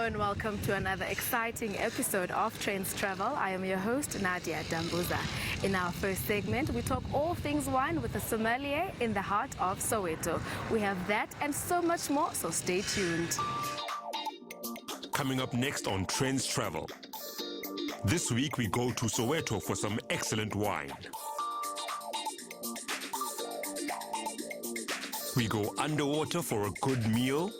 and welcome to another exciting episode of Trendz Travel. I am your host, Nadia Dambuza. In our first segment, we talk all things wine with a sommelier in the heart of Soweto. We have that and so much more, so stay tuned. Coming up next on Trendz Travel. This week we go to Soweto for some excellent wine. We go underwater for a good meal.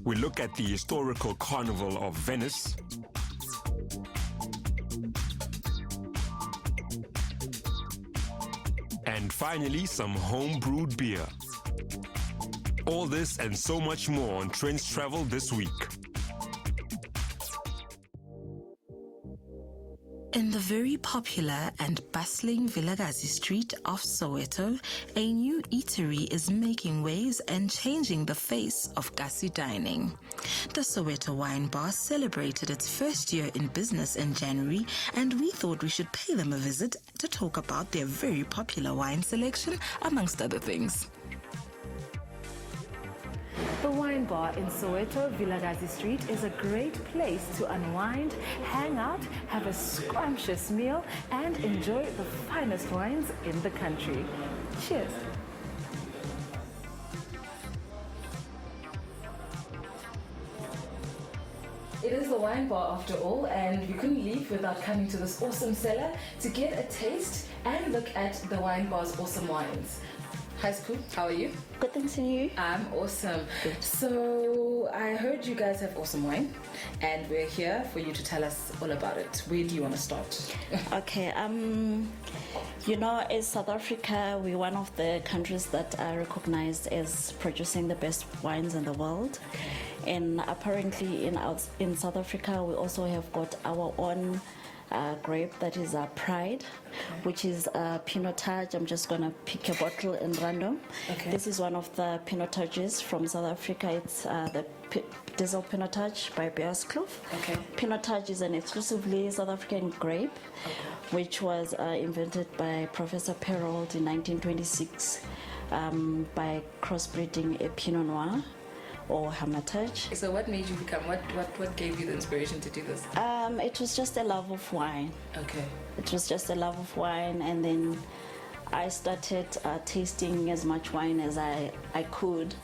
We look at the historical Carnival of Venice. And finally, some home-brewed beer. All this and so much more on Trendz Travel this week. In the very popular and bustling Vilakazi street of Soweto, a new eatery is making waves and changing the face of Kasi dining. The Soweto Wine Bar celebrated its first year in business in January, and we thought we should pay them a visit to talk about their very popular wine selection, amongst other things. The Wine Bar in Soweto, Vilakazi Street, is a great place to unwind, hang out, have a scrumptious meal, and enjoy the finest wines in the country. Cheers. It is the Wine Bar after all, and we couldn't leave without coming to this awesome cellar to get a taste and look at the Wine Bar's awesome wines. Hi Scoop, how are you? Good, thanks, and you? I'm awesome. So I heard you guys have awesome wine, and we're here for you to tell us all about it. Where do you want to start? Okay, you know, as South Africa, we're one of the countries that are recognized as producing the best wines in the world. And apparently in South Africa, we also have got our own grape that is our pride, which is Pinotage. I'm just gonna pick a bottle in random. Okay. This is one of the Pinotages from South Africa. It's the Diesel Pinotage by Beerskloof. Okay. Pinotage is an exclusively South African grape, which was invented by Professor Perold in 1926 by crossbreeding a Pinot Noir or Hermitage. So what made you become, what gave you the inspiration to do this? It was just a love of wine. Okay. It was just a love of wine, and then I started tasting as much wine as I could.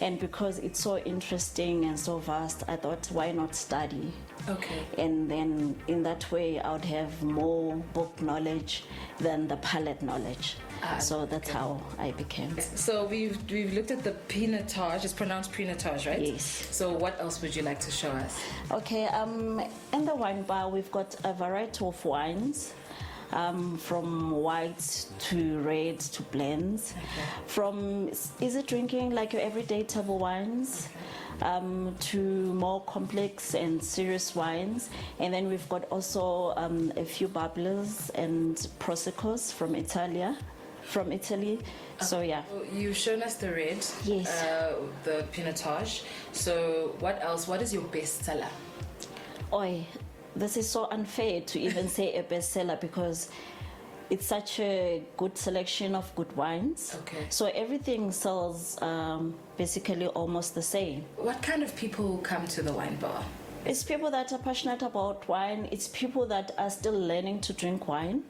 And because it's so interesting and so vast, I thought, why not study? Okay. And then in that way, I would have more book knowledge than the palate knowledge. So that's how I became. So we've looked at the Pinotage. It's pronounced Pinotage, right? Yes. So what else would you like to show us? Okay. In the wine bar, we've got a variety of wines. From whites to reds to blends, from easy drinking like your everyday table wines, to more complex and serious wines. And then we've got also a few bubblers and proseccos from Italy. So yeah. You've shown us the red, Yes. The Pinotage. So what else? What is your best seller? Oi, this is so unfair to even say a bestseller because it's such a good selection of good wines. Okay. So everything sells basically almost the same. What kind of people come to the wine bar? It's people that are passionate about wine. It's people that are still learning to drink wine,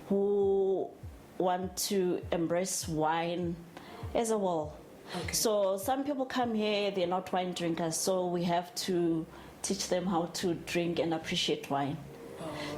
who want to embrace wine as a whole. Okay. So some people come here, they're not wine drinkers, so we have to teach them how to drink and appreciate wine.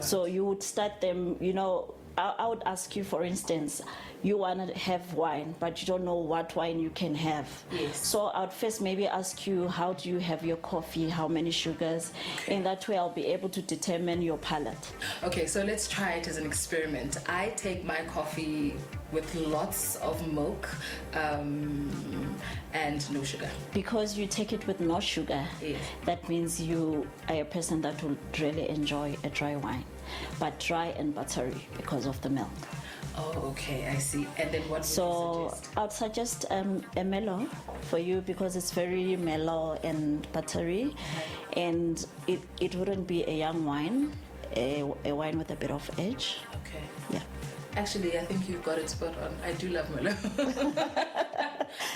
So you would start them, you know, I would ask you, for instance, you want to have wine, but you don't know what wine you can have. Yes. So I would first maybe ask you, how do you have your coffee? How many sugars? In that way, I'll be able to determine your palate. Okay, so let's try it as an experiment. I take my coffee with lots of milk and no sugar. Because you take it with no sugar, Yes. that means you are a person that will really enjoy a dry wine, but dry and buttery because of the milk. Oh, okay, I see. And then what would So you suggest? I'd suggest a mellow for you because it's very mellow and buttery, and it wouldn't be a young wine, a wine with a bit of edge. Okay. Yeah. Actually, I think you've got it spot on. I do love Merlot.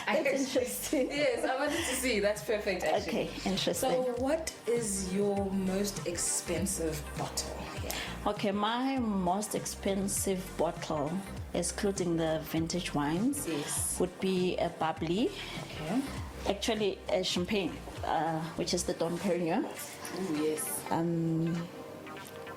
That's interesting. Yes, I wanted to see. That's perfect, actually. Okay, interesting. So, what is your most expensive bottle? Yeah. Okay, my most expensive bottle, excluding the vintage wines, Yes. would be a bubbly. Okay. Actually, a champagne, which is the Dom Perignon. Oh, yes.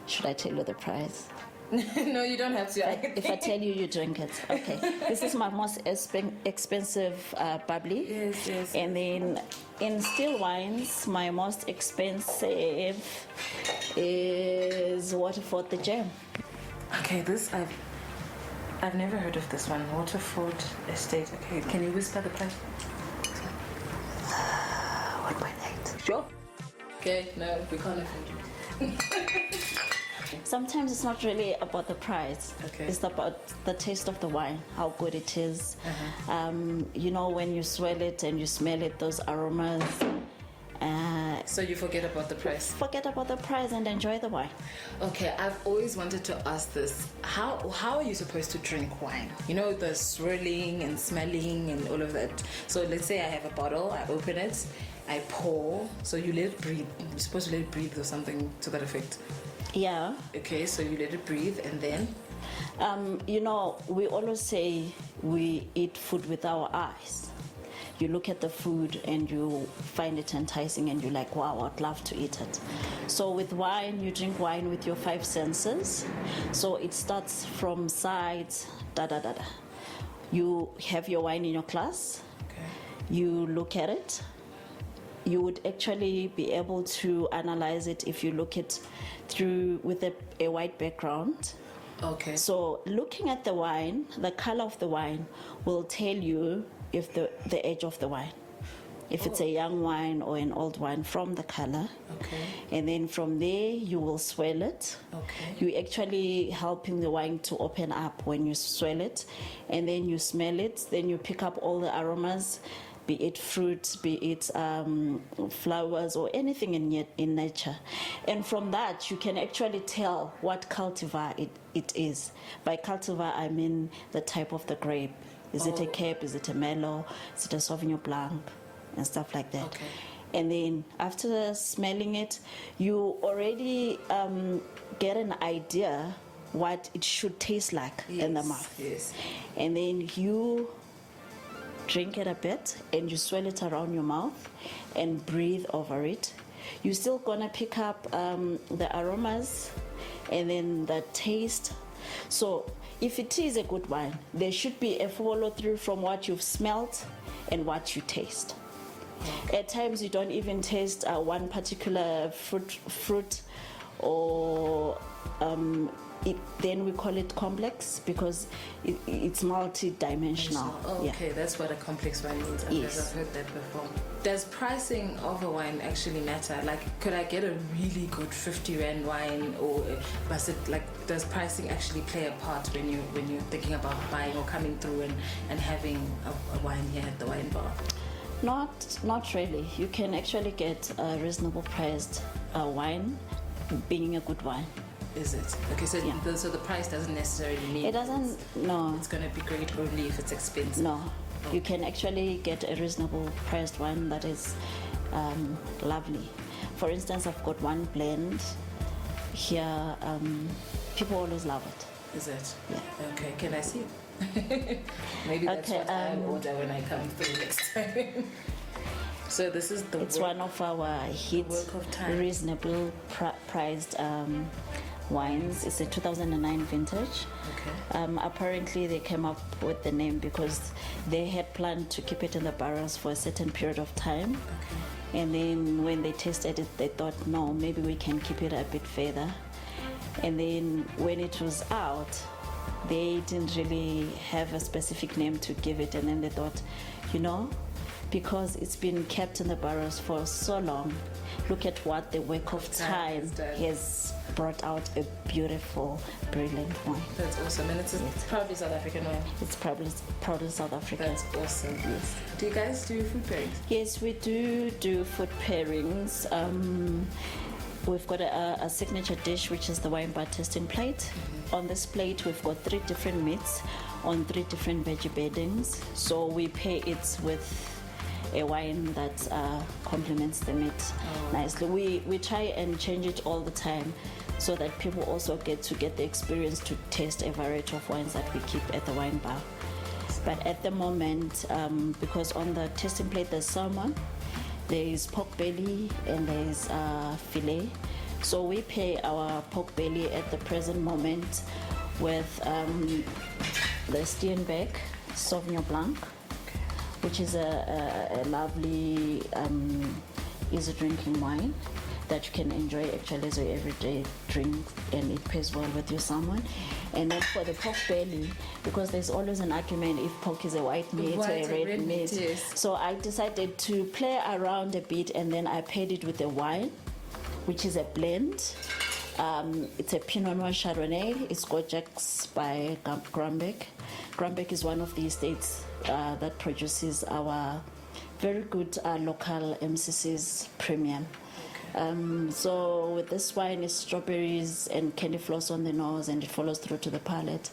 Should I tell you the price? No, you don't have to. If I tell you, you drink it. Okay. This is my most expensive bubbly. Yes, yes. And then in still wines, my most expensive is Waterford the Gem. Okay, this I've never heard of this one. Waterford Estate. Okay, can you whisper the price? 1.8. Sure. Okay, no, we can't afford you. Sometimes it's not really about the price. Okay. It's about the taste of the wine, how good it is. Uh-huh. You know, when you swell it and you smell it, those aromas. So you forget about the price. Forget about the price and enjoy the wine. Okay, I've always wanted to ask this. How are you supposed to drink wine? You know, the swirling and smelling and all of that. So let's say I have a bottle, I open it, I pour. So you let it breathe. You're supposed to let it breathe or something to that effect. Yeah. Okay, so you let it breathe and then? You know, we always say we eat food with our eyes. You look at the food and you find it enticing and you're like, wow, I'd love to eat it. So with wine, you drink wine with your 5 senses. So it starts from sides, da-da-da-da. You have your wine in your glass. Okay. You look at it. You would actually be able to analyze it if you look it through with a white background. Okay. So looking at the wine, the color of the wine will tell you if the age of the wine. If it's a young wine or an old wine from the color. Okay. And then from there, you will swell it. Okay. You're actually helping the wine to open up when you swell it. And then you smell it. Then you pick up all the aromas, be it fruit, be it flowers or anything in nature. And from that, you can actually tell what cultivar it is. By cultivar, I mean the type of the grape. Is it a Cape? Is it a Merlot? Is it a Sauvignon Blanc? And stuff like that. Okay. And then after smelling it, you already get an idea what it should taste like in the mouth. Yes. And then you drink it a bit and you swirl it around your mouth and breathe over it. You're still gonna pick up the aromas and then the taste. So if it is a good wine, there should be a follow through from what you've smelt and what you taste. At times you don't even taste one particular fruit or then we call it complex because it's multi-dimensional. Oh, okay, Yeah. That's what a complex wine means. Yes. I've heard that before. Does pricing of a wine actually matter? Like, could I get a really good 50 Rand wine, or does pricing actually play a part when you're thinking about buying or coming through and having a wine here at the wine bar? Not really. You can actually get a reasonable priced wine being a good wine. Is it? Okay, so Yeah. so the price doesn't necessarily mean It doesn't, no. it's going to be great only if it's expensive. No, you can actually get a reasonable priced one that is lovely. For instance, I've got one blend here. People always love it. Is it? Yeah. Okay, can I see it? Maybe that's Okay, what I'll order when I come through next time. So this is It's one of our hit, work of time. reasonable priced wines. It's a 2009 vintage. Okay. Apparently they came up with the name because they had planned to keep it in the barrels for a certain period of time. Okay. And then when they tasted it, they thought, no, maybe we can keep it a bit further. And then when it was out, they didn't really have a specific name to give it. And then they thought, because it's been kept in the barrels for so long, look at what the work of time has brought out a beautiful, brilliant wine. That's awesome. And it's proudly South African wine. It's proudly South African. That's awesome. Yes. Do you guys do food pairings? Yes, we do food pairings. we've got a signature dish, which is the wine bar tasting plate. On this plate, we've got 3 different meats on 3 different veggie beddings. So we pair it with a wine that complements the meat nicely. We try and change it all the time so that people also get the experience to taste a variety of wines that we keep at the wine bar. But at the moment, because on the tasting plate there's salmon, there is pork belly, and there is filet. So we pair our pork belly at the present moment with the Steenbeck Sauvignon Blanc, which is a lovely, easy drinking wine that you can enjoy actually as your everyday drink, and it pairs well with your salmon. And then for the pork belly, because there's always an argument if pork is a white meat or a red meat. Yes. So I decided to play around a bit, and then I paired it with a wine, which is a blend. It's a Pinot Noir Chardonnay. It's Gojax by Grumbeck. Grumbeck is one of the estates that produces our very good local MCC's premium. So with this wine, it's strawberries and candy floss on the nose, and it follows through to the palate.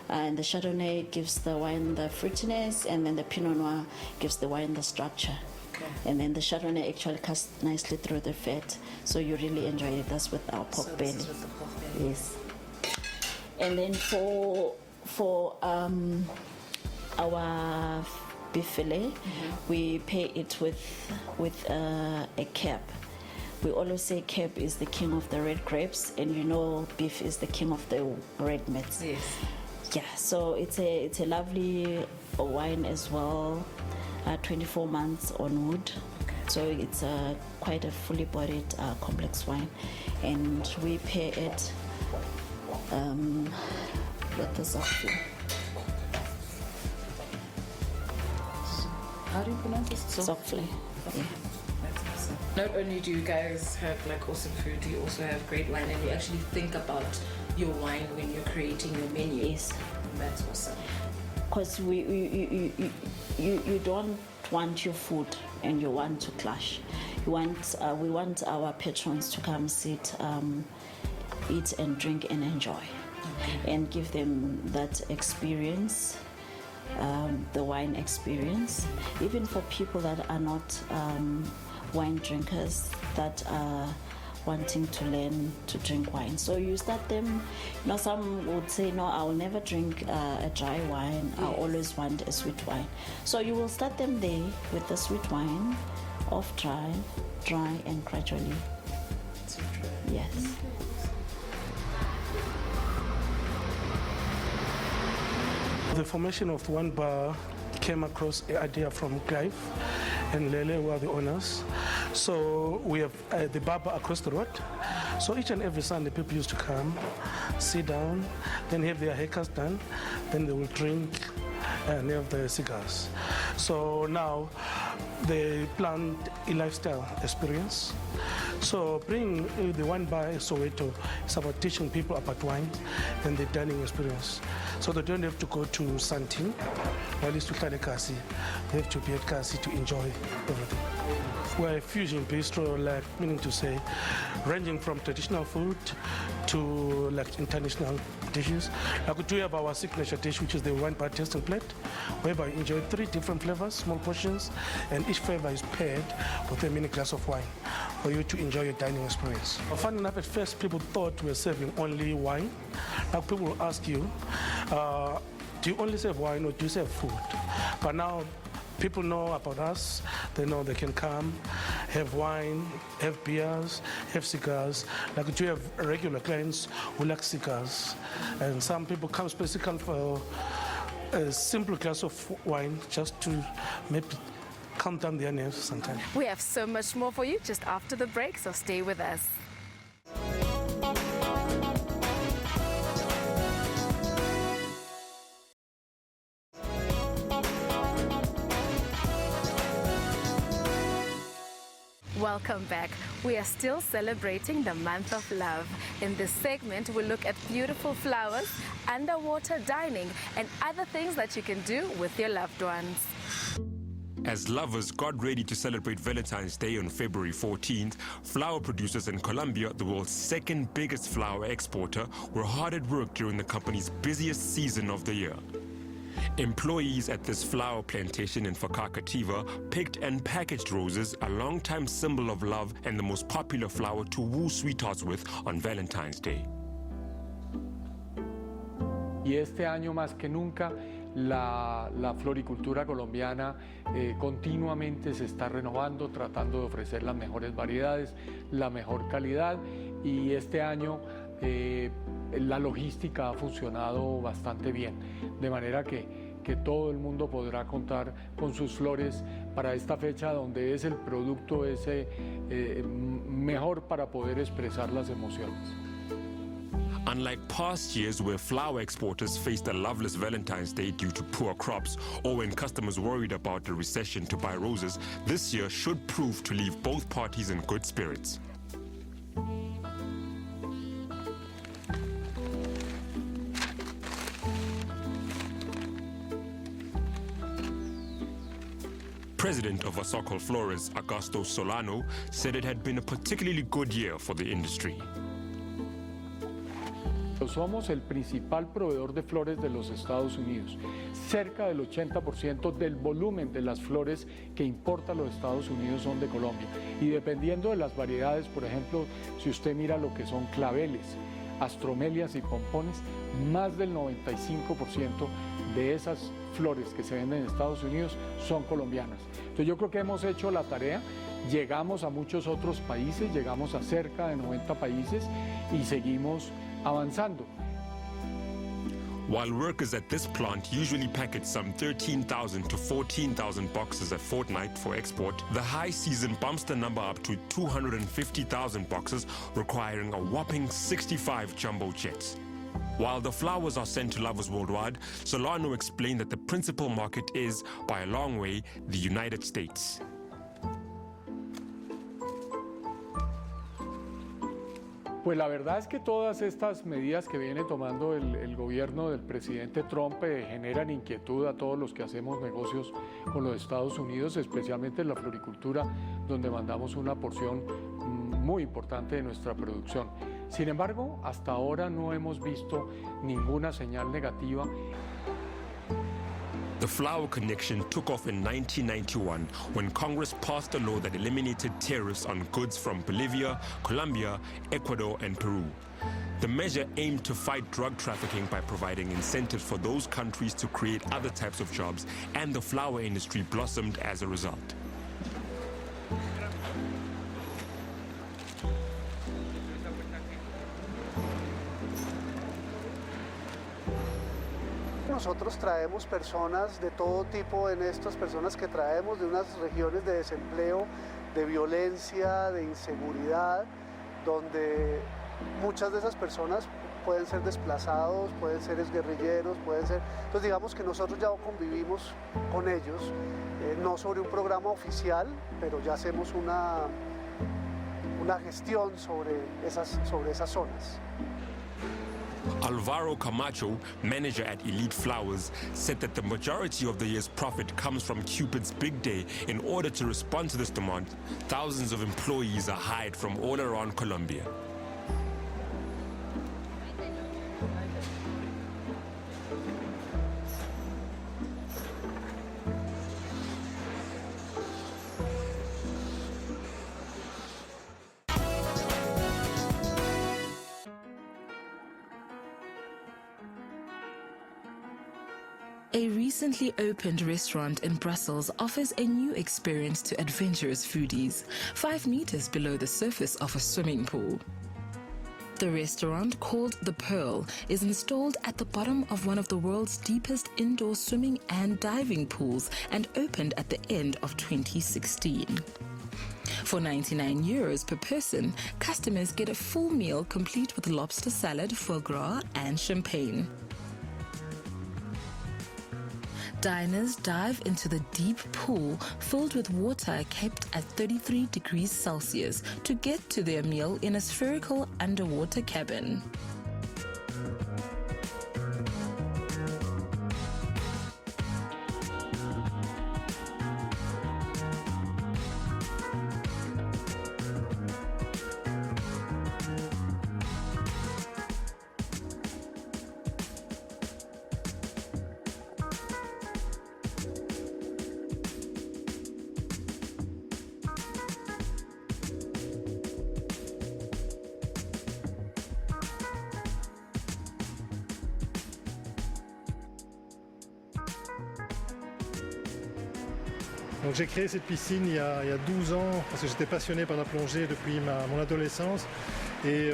And the Chardonnay gives the wine the fruitiness, and then the Pinot Noir gives the wine the structure. Okay. And then the Chardonnay actually cuts nicely through the fat, so you really enjoy it. That's with our pork belly. This is with the pork belly. Yes. And then for our beef fillet, we pair it with a cap. We always say Cape is the king of the red grapes, and you know beef is the king of the red meats. Yes. Yeah, so it's a lovely wine as well, 24 months on wood. Okay. So it's quite a fully bodied complex wine, and we pair it with the softly. How do you pronounce this? Softly. Yeah. Not only do you guys have like awesome food, you also have great wine, and you actually think about your wine when you're creating your menu. Yes. That's awesome. Because you don't want your food and your wine to clash. We want our patrons to come sit, eat and drink and enjoy, and give them that experience. The wine experience, even for people that are not wine drinkers, that are wanting to learn to drink wine. So you start them, some would say, no, I'll never drink a dry wine. Yes. I always want a sweet wine. So you will start them there with the sweet wine, off dry, and gradually. Yes. The formation of one bar came across the idea from Clive and Lele, who are the owners. So we have the bar across the road. So each and every Sunday, people used to come, sit down, then have their haircuts done, then they will drink and have their cigars. So now they planned a lifestyle experience. So bringing the wine bar in Soweto is about teaching people about wine and the dining experience. So they don't have to go to Santin, or at least to Kasi. They have to be at Kasi to enjoy everything. We're a fusion bistro, meaning to say, ranging from traditional food to international dishes. We do have our signature dish, which is the wine bar tasting plate, whereby you enjoy 3 different flavors, small portions, and each flavor is paired with a mini glass of wine for you to enjoy your dining experience. Funny enough, at first people thought we were serving only wine. Now people will ask you, do you only serve wine or do you serve food? But now people know about us. They know they can come, have wine, have beers, have cigars. We do have regular clients who like cigars. And some people come specifically for a simple glass of wine just to maybe calm down their nerves sometimes. We have so much more for you just after the break, so stay with us. Welcome back. We are still celebrating the month of love. In this segment, we look at beautiful flowers, underwater dining, and other things that you can do with your loved ones. As lovers got ready to celebrate Valentine's Day on February 14th, flower producers in Colombia, the world's second biggest flower exporter, were hard at work during the company's busiest season of the year. Employees at this flower plantation in Facatativa picked and packaged roses, a long-time symbol of love and the most popular flower to woo sweethearts with on Valentine's Day. Y este año más que nunca la floricultura colombiana continuamente se está renovando, tratando de ofrecer las mejores variedades, la mejor calidad, y este año la logística ha funcionado bastante bien, de manera que todo el mundo podrá contar con sus flores para esta fecha donde es el producto mejor para poder expresar las emociones. Unlike past years where flower exporters faced a loveless Valentine's Day due to poor crops or when customers worried about a recession to buy roses, this year should prove to leave both parties in good spirits. President of Asocol Flores, Augusto Solano, said it had been a particularly good year for the industry. Somos el principal proveedor de flores de los Estados Unidos. Cerca del 80% del volumen de las flores que importa los Estados Unidos son de Colombia. Y dependiendo de las variedades, por ejemplo, si usted mira lo que son claveles, astromelias y pompones, más del 95% de esas flores que se venden en Estados Unidos son colombianas. Entonces yo creo que hemos hecho la tarea, llegamos a muchos otros países, llegamos a cerca de 90 países y seguimos avanzando. While workers at this plant usually package some 13,000 to 14,000 boxes a fortnight for export, the high season bumps the number up to 250,000 boxes, requiring a whopping 65 jumbo jets. While the flowers are sent to lovers worldwide, Solano explained that the principal market is, by a long way, the United States. Pues la verdad es que todas estas medidas que viene tomando el gobierno del presidente Trump generan inquietud a todos los que hacemos negocios con los Estados Unidos, especialmente en la floricultura, donde mandamos una porción muy importante de nuestra producción. Sin embargo, hasta ahora no hemos visto ninguna señal negativa. The flower connection took off in 1991 when Congress passed a law that eliminated tariffs on goods from Bolivia, Colombia, Ecuador, and Peru. The measure aimed to fight drug trafficking by providing incentives for those countries to create other types of jobs, and the flower industry blossomed as a result. Nosotros traemos personas de todo tipo, en estas personas que traemos de unas regiones de desempleo, de violencia, de inseguridad, donde muchas de esas personas pueden ser desplazados, pueden ser exguerrilleros, pueden ser... Entonces digamos que nosotros ya convivimos con ellos, no sobre un programa oficial, pero ya hacemos una gestión sobre esas zonas. Alvaro Camacho, manager at Elite Flowers, said that the majority of the year's profit comes from Cupid's Big Day. In order to respond to this demand, thousands of employees are hired from all around Colombia. A recently opened restaurant in Brussels offers a new experience to adventurous foodies, 5 meters below the surface of a swimming pool. The restaurant, called The Pearl, is installed at the bottom of one of the world's deepest indoor swimming and diving pools and opened at the end of 2016. For €99 per person, customers get a full meal complete with lobster salad, foie gras, and champagne. Diners dive into the deep pool filled with water kept at 33 degrees Celsius to get to their meal in a spherical underwater cabin. Donc j'ai créé cette piscine il y a 12 ans parce que j'étais passionné par la plongée depuis mon adolescence et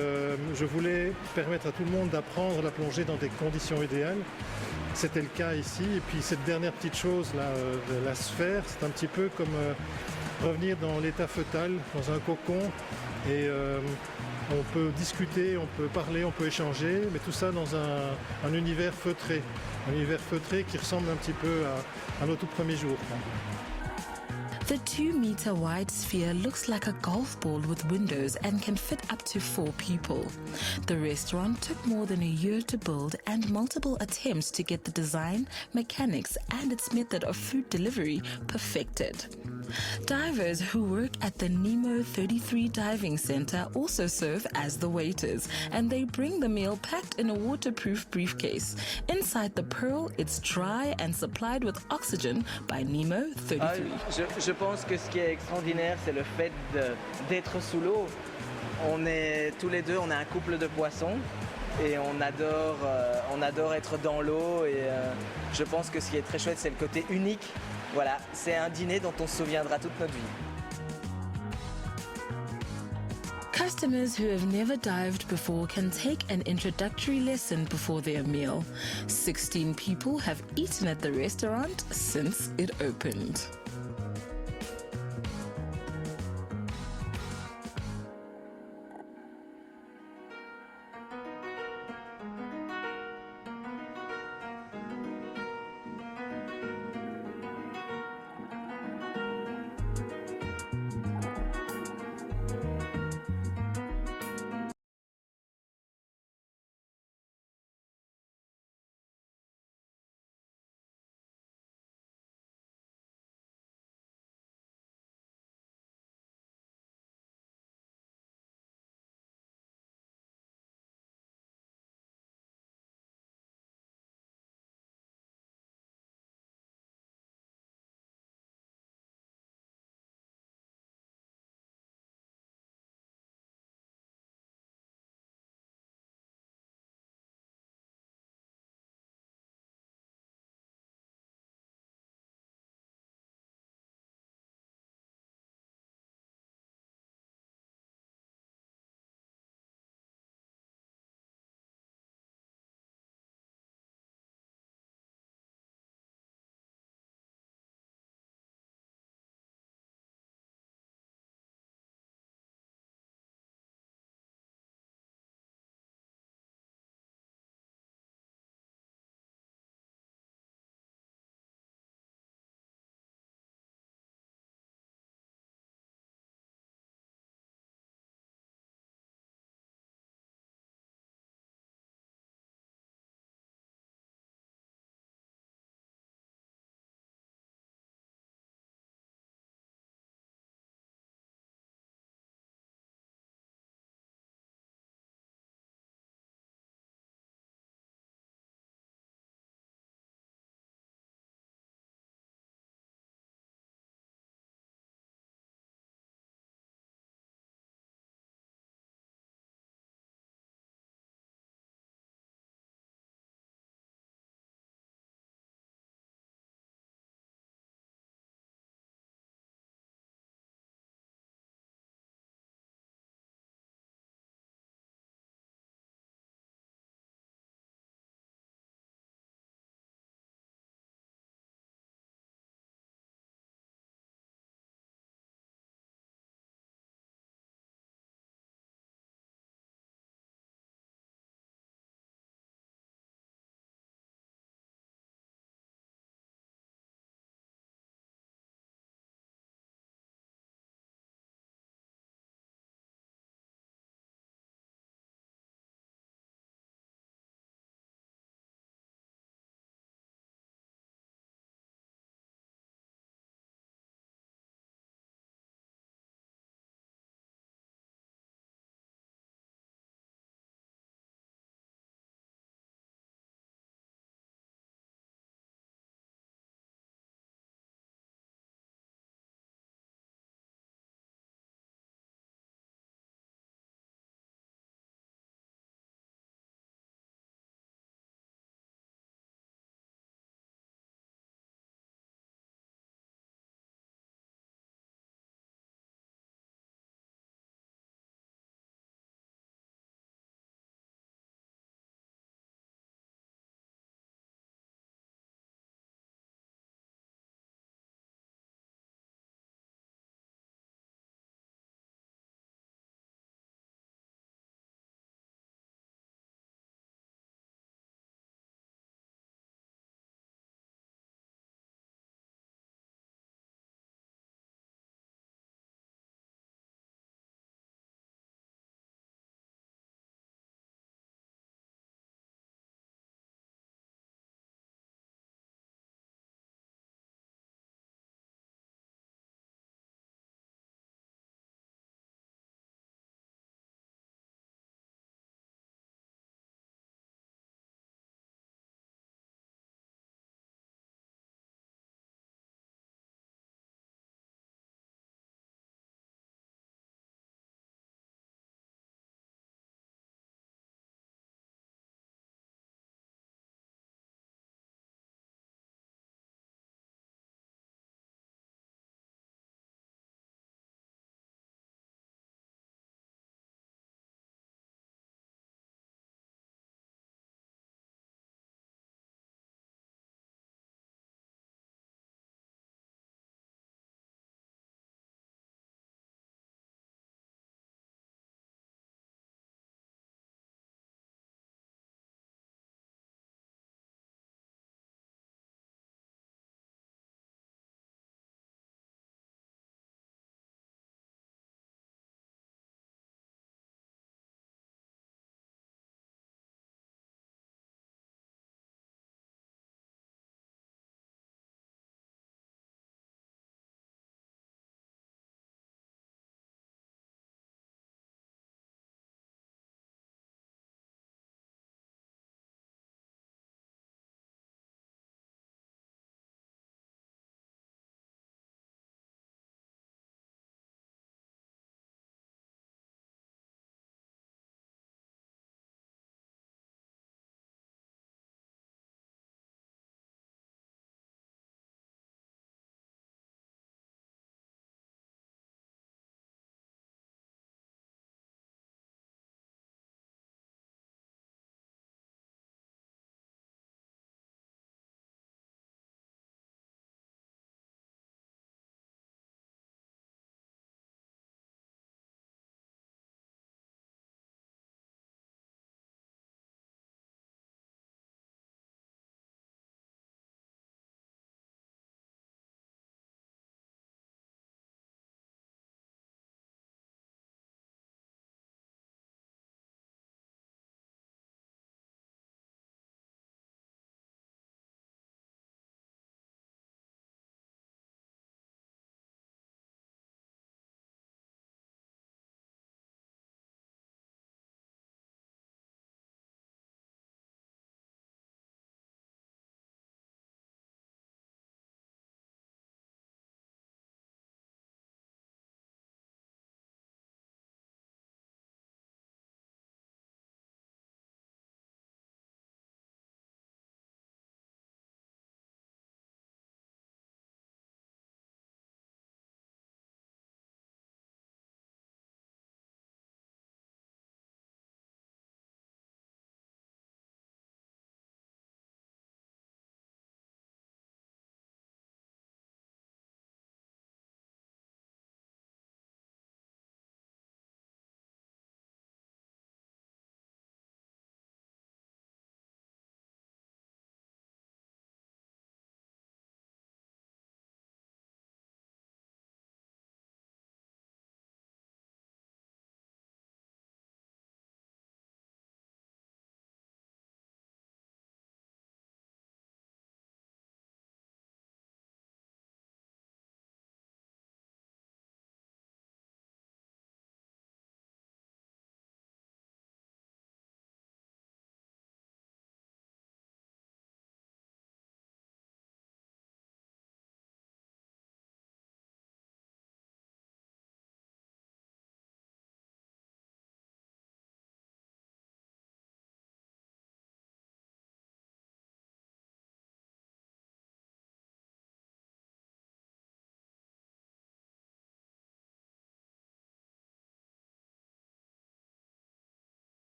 je voulais permettre à tout le monde d'apprendre la plongée dans des conditions idéales. C'était le cas ici et puis cette dernière petite chose là, de la sphère, c'est un petit peu comme revenir dans l'état fœtal, dans un cocon et on peut discuter, on peut parler, on peut échanger, mais tout ça dans un univers feutré qui ressemble un petit peu à nos tout premiers jours. The 2-meter wide sphere looks like a golf ball with windows and can fit up to 4 people. The restaurant took more than a year to build and multiple attempts to get the design, mechanics, and its method of food delivery perfected. Divers who work at the Nemo 33 Diving Center also serve as the waiters, and they bring the meal packed in a waterproof briefcase. Inside the Pearl, it's dry and supplied with oxygen by Nemo 33. Je pense que ce qui est extraordinaire, c'est le fait d'être sous l'eau. On est tous les deux, on est un couple de poissons et on adore être dans l'eau et je pense que ce qui est très chouette, c'est le côté unique. Voilà, c'est un dîner dont on se souviendra toute notre vie. Customers who have never dived before can take an introductory lesson before their meal. 16 people have eaten at the restaurant since it opened.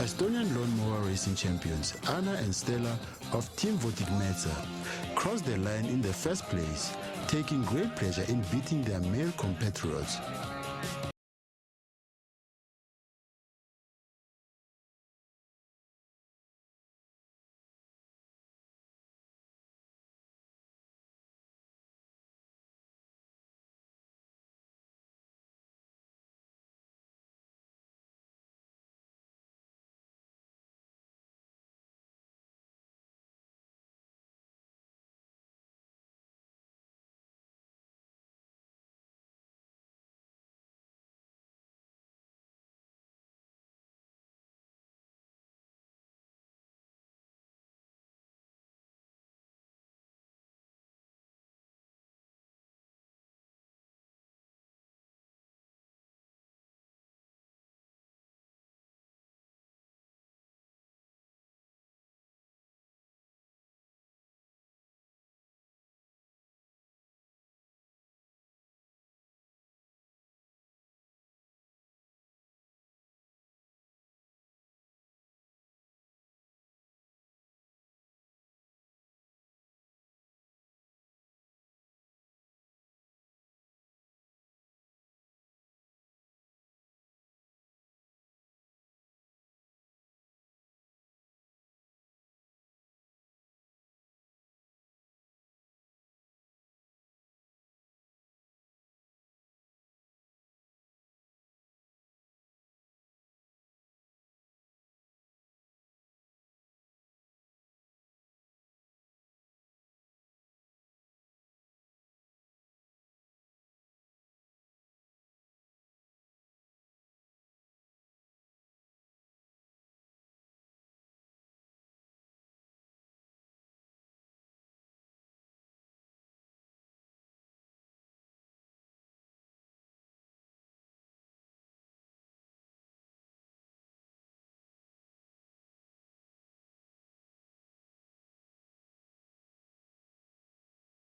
Estonian lawnmower racing champions Anna and Stella of Team Votigmetsa crossed the line in the first place, taking great pleasure in beating their male compatriots.